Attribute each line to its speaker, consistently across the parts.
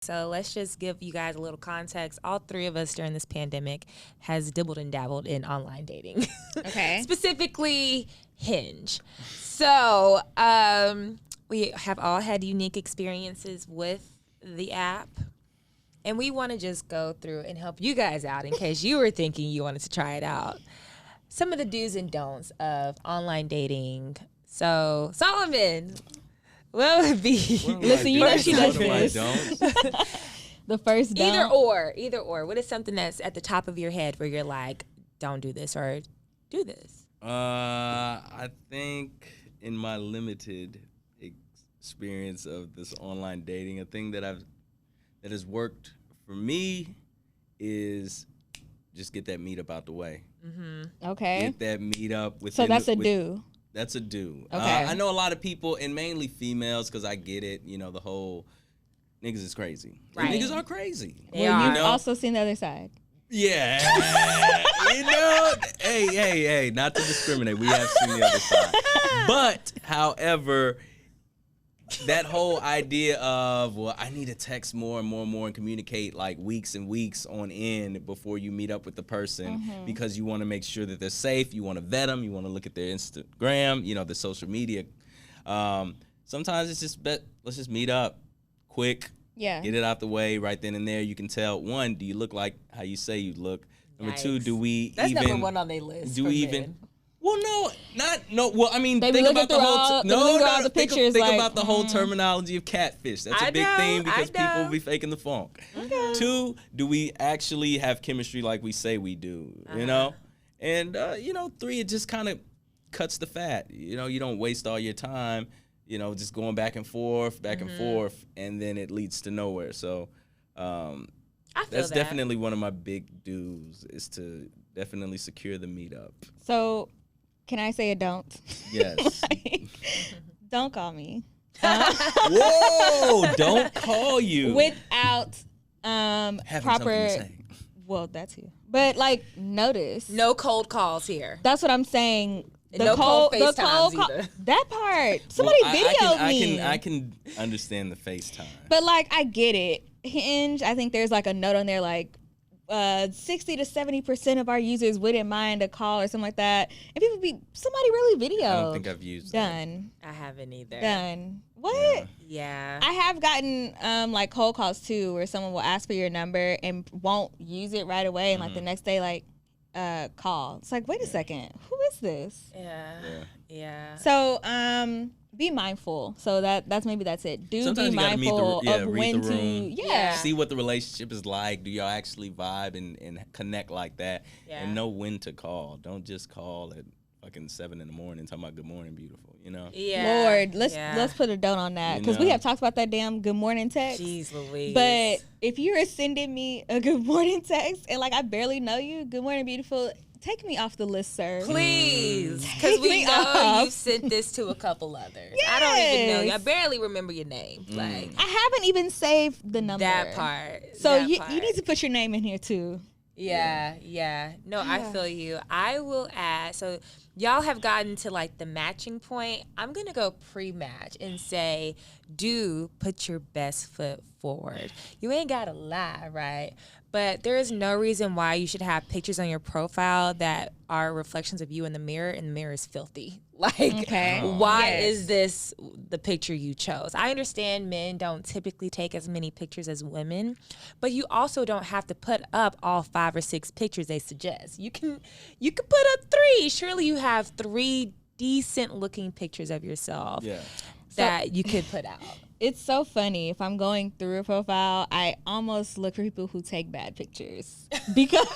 Speaker 1: So let's just give you guys a little context. All three of us during this pandemic has dibbled and dabbled in online dating.
Speaker 2: Okay.
Speaker 1: Specifically Hinge. So we have all had unique experiences with the app. And we want to just go through and help you guys out in case you were thinking you wanted to try it out. Some of the do's and don'ts of online dating. So, Solomon, what would be?
Speaker 2: Listen, you know she does this. The first don't.
Speaker 1: Either or. What is something that's at the top of your head where you're like, don't do this or do this?
Speaker 3: I think in my limited experience of this online dating, a thing that has worked for me is just get that meetup out the way.
Speaker 1: Mm-hmm.
Speaker 2: Okay.
Speaker 3: Get that meetup with.
Speaker 2: So that's a do.
Speaker 3: That's a do.
Speaker 2: Okay.
Speaker 3: I know a lot of people, and mainly females, because I get it. You know, the whole niggas is crazy.
Speaker 1: Right.
Speaker 3: Niggas are crazy.
Speaker 2: Well, you've
Speaker 3: You know?
Speaker 2: also seen the other side.
Speaker 3: Yeah. You know, hey, not to discriminate. We have seen the other side. But, however, that whole idea of, well, I need to text more and communicate like weeks and weeks on end before you meet up with the person because you want to make sure that they're safe. You want to vet them. You want to look at their Instagram, you know, the social media. Sometimes it's just let's just meet up quick.
Speaker 2: Yeah.
Speaker 3: Get it out the way right then and there. You can tell, one, do you look like how you say you look? Number two, do we
Speaker 1: That's
Speaker 3: even...
Speaker 1: That's number one on their list.
Speaker 3: Do we even...
Speaker 1: Men.
Speaker 3: Well, well, I mean,
Speaker 2: They
Speaker 3: think
Speaker 2: be
Speaker 3: about
Speaker 2: looking
Speaker 3: the whole...
Speaker 2: through all the pictures,
Speaker 3: think
Speaker 2: like,
Speaker 3: about the whole terminology of catfish. That's a big thing because people be faking the funk.
Speaker 2: Okay.
Speaker 3: Two, do we actually have chemistry like we say we do, you know? And, you know, three, it just kind of cuts the fat. You know, you don't waste all your time, you know, just going back and forth, and then it leads to nowhere. So that's definitely one of my big do's is to definitely secure the meetup.
Speaker 2: So... Can I say a don't?
Speaker 3: Yes.
Speaker 2: Don't call me.
Speaker 3: Whoa! Don't call you
Speaker 2: without
Speaker 3: having
Speaker 2: proper.
Speaker 3: Something to say.
Speaker 2: Well, that's you. But like, notice.
Speaker 1: No cold calls here.
Speaker 2: That's what I'm saying.
Speaker 1: No cold FaceTimes either.
Speaker 2: That part. Somebody videoed me.
Speaker 3: I can understand the FaceTime.
Speaker 2: But like, I get it. Hinge. I think there's like a note on there like. 60 to 70% of our users wouldn't mind a call or something like that. And somebody really videoed.
Speaker 3: I don't think I've used
Speaker 2: Done.
Speaker 1: I haven't either.
Speaker 2: Done. What?
Speaker 1: Yeah.
Speaker 2: I have gotten like cold calls too where someone will ask for your number and won't use it right away and like the next day like call. It's like, wait a second, who is this?
Speaker 1: Yeah.
Speaker 2: So be mindful. So that's it.
Speaker 3: Sometimes
Speaker 2: be mindful of when to
Speaker 3: see what the relationship is like. Do y'all actually vibe and connect like that?
Speaker 1: Yeah.
Speaker 3: And know when to call. Don't just call at fucking 7 a.m. talking about good morning, beautiful. You know?
Speaker 1: Yeah.
Speaker 2: Lord, let's put a don't on that because we have talked about that damn good morning text.
Speaker 1: Jeez Louise.
Speaker 2: But if you are sending me a good morning text and like I barely know you, good morning, beautiful. Take me off the list, sir.
Speaker 1: Please. Because we know you've sent this to a couple others.
Speaker 2: Yes.
Speaker 1: I don't even know you. I barely remember your name. Like
Speaker 2: I haven't even saved the number.
Speaker 1: that part.
Speaker 2: So you need to put your name in here too.
Speaker 1: Yeah. No, I feel you. I will add, so y'all have gotten to like the matching point. I'm going to go pre-match and say, do put your best foot forward. You ain't got to lie, right? But there is no reason why you should have pictures on your profile that are reflections of you in the mirror, and the mirror is filthy. Like, why is this the picture you chose? I understand men don't typically take as many pictures as women, but you also don't have to put up all 5 or 6 pictures they suggest. You can put up 3. Surely you have 3 decent looking pictures of yourself that you could put out.
Speaker 2: It's so funny. If I'm going through a profile, I almost look for people who take bad pictures because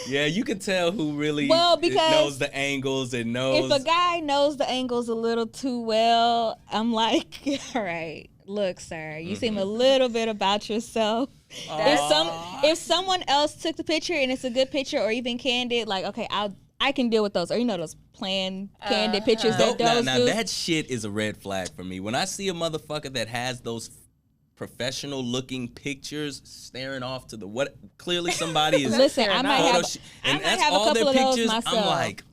Speaker 3: you can tell who really
Speaker 2: because
Speaker 3: knows the angles and knows.
Speaker 2: If a guy knows the angles a little too well, I'm like, all right, look, sir, you seem a little bit about yourself. If someone else took the picture and it's a good picture or even candid, like, okay, I can deal with those. Or those planned candid pictures that those
Speaker 3: now
Speaker 2: do.
Speaker 3: that shit is a red flag for me. When I see a motherfucker that has those professional looking pictures staring off to the clearly somebody is
Speaker 2: listen, I might have a couple of those myself.
Speaker 3: I'm like,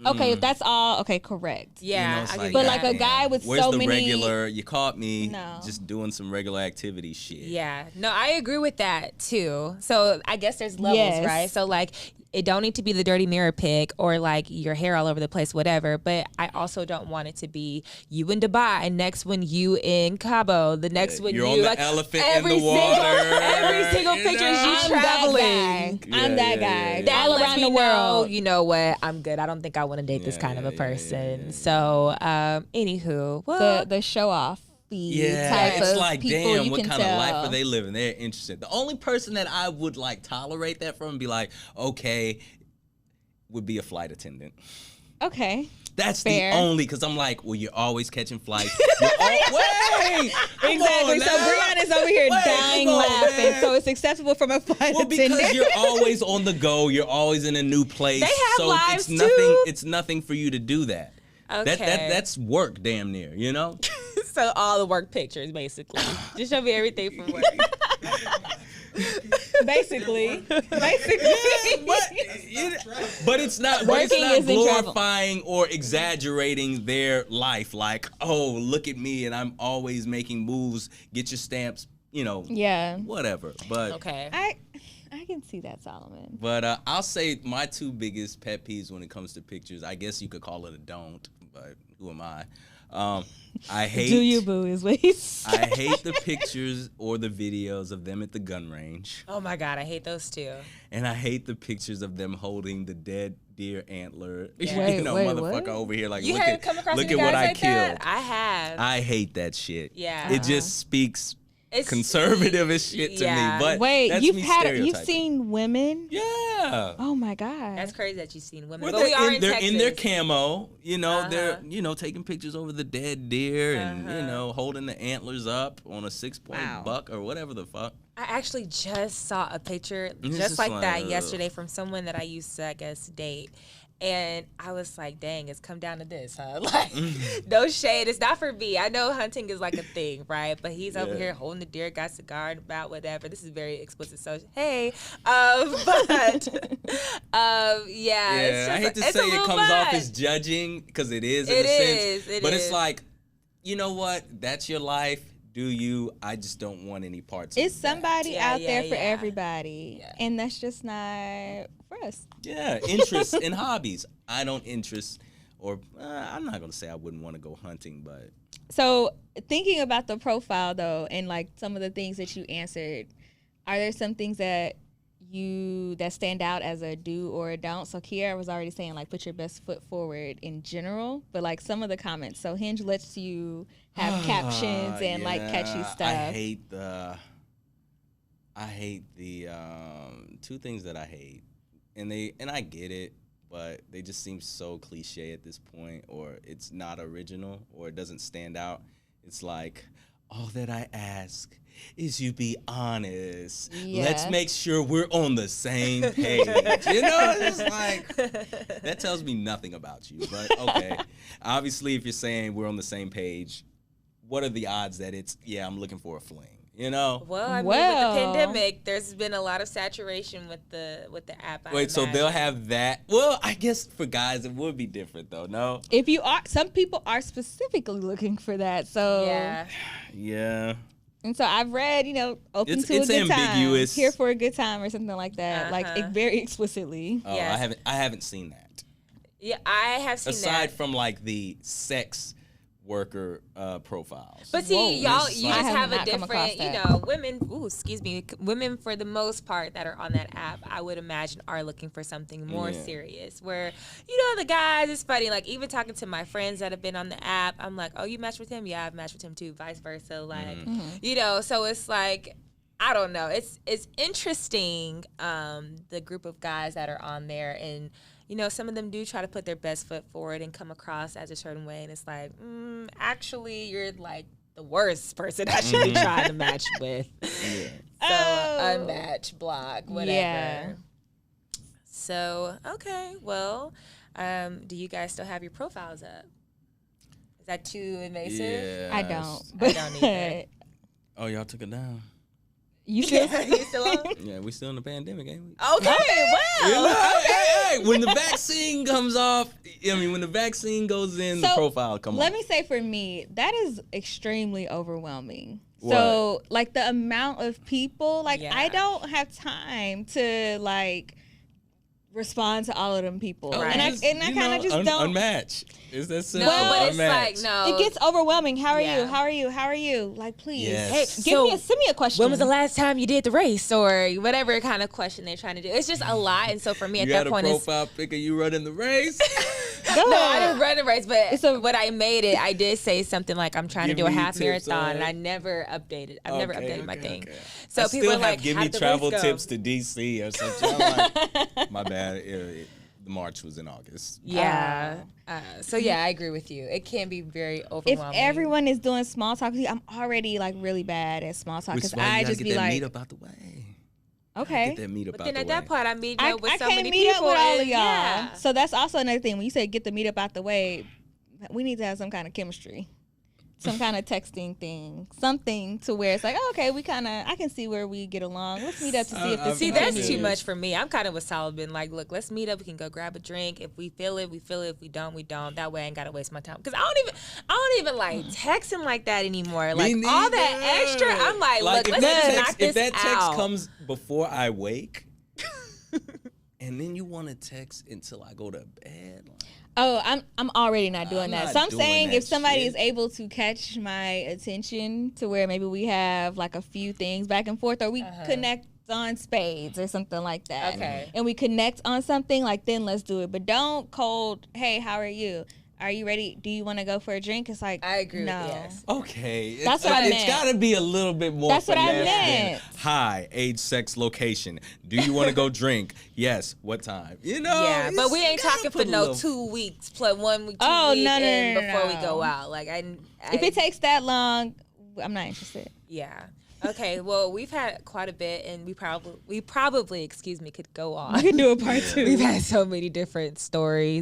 Speaker 2: Okay, if that's all, okay, correct.
Speaker 1: Yeah,
Speaker 3: it's
Speaker 1: I
Speaker 2: But like a guy with
Speaker 3: where's
Speaker 2: so
Speaker 3: the
Speaker 2: many
Speaker 3: regular? You caught me
Speaker 2: No.
Speaker 3: just doing some regular activity shit.
Speaker 1: Yeah, no, I agree with that too. So I guess there's levels,
Speaker 2: Yes.
Speaker 1: right? So like, it don't need to be the dirty mirror pic or like your hair all over the place, whatever. But I also don't want it to be you in Dubai, next one you in Cabo, the next one
Speaker 3: You're
Speaker 1: you
Speaker 3: on the
Speaker 1: like
Speaker 3: elephant
Speaker 1: every
Speaker 3: in the water.
Speaker 1: every single
Speaker 3: you
Speaker 1: picture is
Speaker 3: know?
Speaker 1: you
Speaker 2: I'm
Speaker 1: traveling.
Speaker 2: that guy. I'm that guy.
Speaker 1: That
Speaker 2: All
Speaker 1: lets
Speaker 2: around
Speaker 1: me
Speaker 2: the world.
Speaker 1: know, you know what? I'm good. I don't think I want to date this kind of a person. So, anywho, well,
Speaker 2: The show off
Speaker 3: Yeah,
Speaker 2: type
Speaker 3: it's
Speaker 2: of
Speaker 3: like,
Speaker 2: people
Speaker 3: damn,
Speaker 2: you
Speaker 3: what
Speaker 2: can
Speaker 3: kind
Speaker 2: tell.
Speaker 3: of life are they living? They're interested. The only person that I would like tolerate that from and be like, okay, would be a flight attendant.
Speaker 2: Okay.
Speaker 3: That's
Speaker 2: Fair.
Speaker 3: the only, because I'm like, well, you're always catching flights. Wait!
Speaker 2: Exactly. So Brianna's over here dying laughing.
Speaker 3: Man.
Speaker 2: So it's acceptable from a flight
Speaker 3: Well,
Speaker 2: attendant.
Speaker 3: because you're always on the go, you're always in a new place.
Speaker 1: They have
Speaker 3: so
Speaker 1: lives,
Speaker 3: it's nothing.
Speaker 1: too.
Speaker 3: It's nothing for you to do that.
Speaker 1: okay.
Speaker 3: That's work, damn near. You know.
Speaker 1: So all the work pictures, basically. Just show me everything from work.
Speaker 2: Basically.
Speaker 3: But it's not. But it's
Speaker 2: Working
Speaker 3: not
Speaker 2: isn't travel.
Speaker 3: glorifying or exaggerating their life. Like, oh, look at me, and I'm always making moves. Get your stamps. You know.
Speaker 2: Yeah.
Speaker 3: Whatever. But
Speaker 1: Okay.
Speaker 2: I can see that, Solomon.
Speaker 3: But I'll say my two biggest pet peeves when it comes to pictures. I guess you could call it a don't, but who am I? I hate.
Speaker 2: Do you boo is what he said.
Speaker 3: I hate the pictures or the videos of them at the gun range,
Speaker 1: Oh my God, I hate those too.
Speaker 3: and I hate the pictures of them holding the dead deer antler.
Speaker 1: Yeah.
Speaker 2: Wait,
Speaker 3: Motherfucker
Speaker 2: what?
Speaker 3: over here, like
Speaker 1: You
Speaker 3: look
Speaker 1: have
Speaker 3: at
Speaker 1: come across
Speaker 3: look
Speaker 1: any
Speaker 3: at
Speaker 1: guys
Speaker 3: what I
Speaker 1: like
Speaker 3: killed.
Speaker 1: that? I have.
Speaker 3: I hate that shit.
Speaker 1: Yeah.
Speaker 3: It just speaks
Speaker 1: It's
Speaker 3: conservative as shit to
Speaker 1: Yeah.
Speaker 3: me. But
Speaker 2: Wait,
Speaker 3: that's
Speaker 2: you've
Speaker 3: me
Speaker 2: you've
Speaker 3: stereotyping.
Speaker 2: seen women?
Speaker 3: Yeah.
Speaker 2: Oh my God.
Speaker 1: That's crazy that you've seen women.
Speaker 3: Well,
Speaker 1: But we are in
Speaker 3: they're
Speaker 1: Texas.
Speaker 3: in their camo, they're
Speaker 1: Uh-huh.
Speaker 3: taking pictures over the dead deer and
Speaker 1: Uh-huh.
Speaker 3: holding the antlers up on a 6-point
Speaker 2: Wow.
Speaker 3: buck or whatever the fuck.
Speaker 1: I actually just saw a picture
Speaker 3: It's
Speaker 1: just
Speaker 3: just
Speaker 1: like
Speaker 3: like,
Speaker 1: that
Speaker 3: ugh.
Speaker 1: yesterday from someone that I used to, I guess, date. And I was like, dang, it's come down to this, huh? Like, no shade. It's not for me. I know hunting is like a thing, right? But he's over
Speaker 3: Yeah.
Speaker 1: here holding the deer, got cigar about whatever. This is very explicit. So, hey. But, yeah. It's just,
Speaker 3: I hate to
Speaker 1: it's
Speaker 3: say
Speaker 1: a
Speaker 3: it
Speaker 1: little
Speaker 3: comes off
Speaker 1: much.
Speaker 3: as judging because it is in
Speaker 1: It
Speaker 3: a
Speaker 1: is,
Speaker 3: sense.
Speaker 1: it
Speaker 3: But
Speaker 1: is.
Speaker 3: it's like, you know what? That's your life. Do you? I just don't want any parts
Speaker 2: It's
Speaker 3: of that.
Speaker 2: somebody
Speaker 1: Yeah,
Speaker 2: out
Speaker 1: yeah,
Speaker 2: there for
Speaker 1: yeah.
Speaker 2: everybody.
Speaker 1: Yeah.
Speaker 2: And that's just not for us.
Speaker 3: Yeah, interests and hobbies. I don't interest, or I'm not going to say I wouldn't want to go hunting, but
Speaker 2: So thinking about the profile though, and like some of the things that you answered, are there some things that stand out as a do or a don't? So Kiara was already saying like put your best foot forward in general, but like some of the comments. So Hinge lets you have captions and like catchy
Speaker 3: yeah,
Speaker 2: stuff.
Speaker 3: I hate the two things that I hate, and I get it, but they just seem so cliche at this point, or it's not original, or it doesn't stand out. It's like, all that I ask is you be honest.
Speaker 2: Yeah.
Speaker 3: Let's make sure we're on the same page. It's like, that tells me nothing about you, but okay. Obviously, if you're saying we're on the same page, what are the odds that I'm looking for a fling?
Speaker 1: Well, I mean,
Speaker 2: Well.
Speaker 1: with the pandemic, there's been a lot of saturation with the app. I
Speaker 3: Wait, so
Speaker 1: imagine.
Speaker 3: they'll have that? Well, I guess for guys it would be different though. No.
Speaker 2: If you are, some people are specifically looking for that. So
Speaker 1: Yeah.
Speaker 3: Yeah.
Speaker 2: And so I've read, open
Speaker 3: It's
Speaker 2: to a good
Speaker 3: ambiguous.
Speaker 2: time, here for a good time, or something like that, like very explicitly.
Speaker 3: Oh,
Speaker 1: Yes.
Speaker 3: I haven't seen that.
Speaker 1: Yeah, I have seen
Speaker 3: Aside
Speaker 1: that.
Speaker 3: from like the sex worker profiles.
Speaker 1: But see,
Speaker 2: Whoa.
Speaker 1: y'all,
Speaker 3: It's
Speaker 1: you
Speaker 3: like-
Speaker 1: just
Speaker 2: I have
Speaker 1: have a
Speaker 2: not come across
Speaker 1: different,
Speaker 2: that.
Speaker 1: women, women for the most part that are on that app, I would imagine are looking for something more
Speaker 3: Yeah.
Speaker 1: serious. Where, the guys, it's funny, like even talking to my friends that have been on the app, I'm like, oh, you matched with him? Yeah, I've matched with him too, vice versa. Like, so it's like, I don't know. It's interesting, the group of guys that are on there, and some of them do try to put their best foot forward and come across as a certain way, and it's like, actually, you're like the worst person I should be trying to match with.
Speaker 3: Yeah.
Speaker 1: So unmatch, block, whatever.
Speaker 2: Yeah.
Speaker 1: So okay, well, do you guys still have your profiles up? Is that too invasive?
Speaker 3: Yeah.
Speaker 2: I don't.
Speaker 1: I don't either.
Speaker 3: Oh, y'all took it down.
Speaker 2: You still?
Speaker 1: You still on?
Speaker 3: Yeah, we still in the pandemic, ain't we?
Speaker 1: Okay, wow.
Speaker 3: You know, hey, when the vaccine comes off, when the vaccine goes in, the profile comes off.
Speaker 2: Let me say for me, that is extremely overwhelming.
Speaker 3: What?
Speaker 2: So, like, the amount of people, like,
Speaker 1: Yeah.
Speaker 2: I don't have time to, like, respond to all of them people.
Speaker 1: Right.
Speaker 2: And I kind of just don't.
Speaker 3: Unmatch. It's that simple.
Speaker 1: No, but it's
Speaker 3: Unmatch.
Speaker 1: like, no.
Speaker 2: It gets overwhelming. How are
Speaker 1: Yeah.
Speaker 2: you? How are you? How are you? Like, please.
Speaker 3: Yes.
Speaker 1: Hey,
Speaker 2: Send me a question.
Speaker 1: When was the last time you did the race or whatever kind of question they're trying to do? It's just a lot. And so for me at
Speaker 3: You
Speaker 1: that
Speaker 3: had a
Speaker 1: point,
Speaker 3: profile pic of you running the race.
Speaker 2: Go
Speaker 1: no, I
Speaker 2: ahead.
Speaker 1: didn't run a race, but when I made it, I did say something like, I'm trying to
Speaker 3: Give
Speaker 1: do a
Speaker 3: me
Speaker 1: half
Speaker 3: tips
Speaker 1: marathon,
Speaker 3: on
Speaker 1: and
Speaker 3: it.
Speaker 1: I never updated. I've never updated my thing.
Speaker 3: Okay.
Speaker 1: So
Speaker 3: I
Speaker 1: people
Speaker 3: still
Speaker 1: are like,
Speaker 3: give me
Speaker 1: how'd the
Speaker 3: travel
Speaker 1: race go?
Speaker 3: tips to DC or something. I'm like, my bad. The March was in August.
Speaker 1: Yeah. So yeah, I agree with you. It can be very
Speaker 2: If
Speaker 1: overwhelming.
Speaker 2: everyone is doing small talk, I'm already, like, really bad at small talk.
Speaker 3: Which is
Speaker 2: Because
Speaker 3: why you
Speaker 2: I
Speaker 3: gotta
Speaker 2: just
Speaker 3: get
Speaker 2: be
Speaker 3: that
Speaker 2: like,
Speaker 3: meetup out the way.
Speaker 2: okay.
Speaker 3: Get that meetup
Speaker 1: but
Speaker 3: out
Speaker 1: then
Speaker 3: the
Speaker 1: at
Speaker 3: way.
Speaker 1: that point, I'm meeting
Speaker 2: I
Speaker 1: up with so
Speaker 2: can't
Speaker 1: many
Speaker 2: meet
Speaker 1: people.
Speaker 2: up with all of
Speaker 1: and-
Speaker 2: y'all.
Speaker 1: Yeah.
Speaker 2: So that's also another thing. When you say get the meetup out the way, we need to have some kind of chemistry. Some kind of texting thing. Something to where it's like, oh, okay, I can see where we get along. Let's meet up to see if this
Speaker 1: See,
Speaker 2: continues.
Speaker 1: that's too much for me. I'm kind of with Solomon. Like, look, let's meet up. We can go grab a drink. If we feel it, we feel it. If we don't, we don't. That way, I ain't gotta waste my time. Because I don't even like texting like that anymore. Like all that extra. I'm like, look, let's just knock this
Speaker 3: if that text
Speaker 1: out.
Speaker 3: comes before I wake, and then you want to text until I go to bed. Like,
Speaker 2: Oh, I'm already not doing
Speaker 3: I'm
Speaker 2: that.
Speaker 3: not
Speaker 2: So I'm
Speaker 3: doing
Speaker 2: saying
Speaker 3: that
Speaker 2: if somebody
Speaker 3: shit.
Speaker 2: is able to catch my attention to where maybe we have like a few things back and forth, or we connect on spades or something like that.
Speaker 1: Okay.
Speaker 2: And we connect on something, like, then let's do it. But don't cold, hey, how are you? Are you ready? Do you want to go for a drink? It's like,
Speaker 1: I agree
Speaker 2: no.
Speaker 1: with yes.
Speaker 3: okay,
Speaker 2: That's what I
Speaker 3: It's
Speaker 2: meant.
Speaker 3: got to be a little bit more.
Speaker 2: That's what I
Speaker 3: finesse than,
Speaker 2: meant.
Speaker 3: Hi, age, sex, location. Do you want to go drink? Yes. What time? You know.
Speaker 1: Yeah, but we ain't
Speaker 3: you gotta
Speaker 1: talking for
Speaker 3: put a
Speaker 1: no
Speaker 3: little-
Speaker 1: 2 weeks plus 1 week, 2
Speaker 2: Oh,
Speaker 1: weeks
Speaker 2: no,
Speaker 1: in
Speaker 2: no,
Speaker 1: before we
Speaker 2: no.
Speaker 1: go out. Like
Speaker 2: If it takes that long, I'm not interested.
Speaker 1: yeah. Okay, well, we've had quite a bit, and we probably, could go on.
Speaker 2: We can do a part 2.
Speaker 1: We've had so many different stories.